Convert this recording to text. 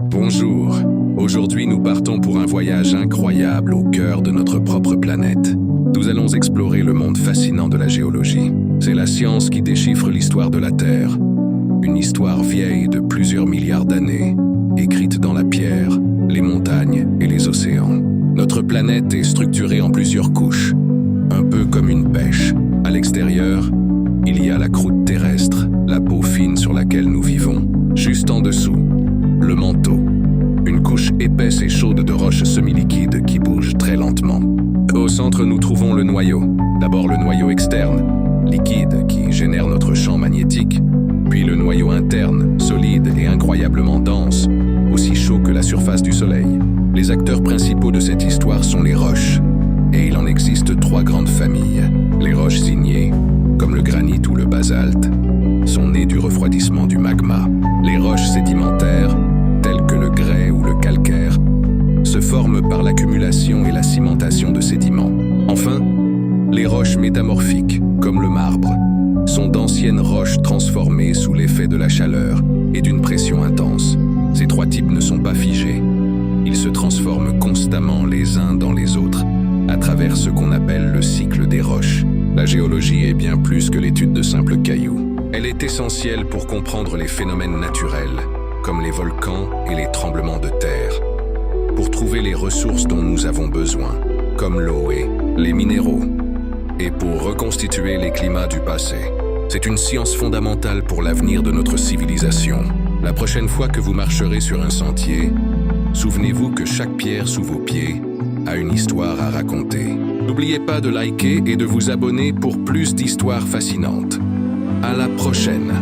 Bonjour, aujourd'hui nous partons pour un voyage incroyable au cœur de notre propre planète. Nous allons explorer le monde fascinant de la géologie. C'est la science qui déchiffre l'histoire de la Terre. Une histoire vieille de plusieurs milliards d'années, écrite dans la pierre, les montagnes et les océans. Notre planète est structurée en plusieurs couches, un peu comme une pêche. À l'extérieur, il y a la croûte terrestre, la peau fine sur laquelle nous vivons. Juste en dessous, le manteau, une couche épaisse et chaude de roches semi-liquides qui bougent très lentement. Au centre, nous trouvons le noyau. D'abord le noyau externe, liquide, qui génère notre champ magnétique, puis le noyau interne, solide et incroyablement dense, aussi chaud que la surface du Soleil. Les acteurs principaux de cette histoire sont les roches, et il en existe trois grandes familles. Les roches ignées, comme le granit ou le basalte, sont nées du refroidissement du magma. Les roches sédimentaires, telles que le grès ou le calcaire, se forment par l'accumulation et la cimentation de sédiments. Enfin, les roches métamorphiques, comme le marbre, sont d'anciennes roches transformées sous l'effet de la chaleur et d'une pression intense. Ces trois types ne sont pas figés. Ils se transforment constamment les uns dans les autres, à travers ce qu'on appelle le cycle des roches. La géologie est bien plus que l'étude de simples cailloux. Elle est essentielle pour comprendre les phénomènes naturels, comme les volcans et les tremblements de terre, pour trouver les ressources dont nous avons besoin, comme l'eau et les minéraux, et pour reconstituer les climats du passé. C'est une science fondamentale pour l'avenir de notre civilisation. La prochaine fois que vous marcherez sur un sentier, souvenez-vous que chaque pierre sous vos pieds a une histoire à raconter. N'oubliez pas de liker et de vous abonner pour plus d'histoires fascinantes. À la prochaine!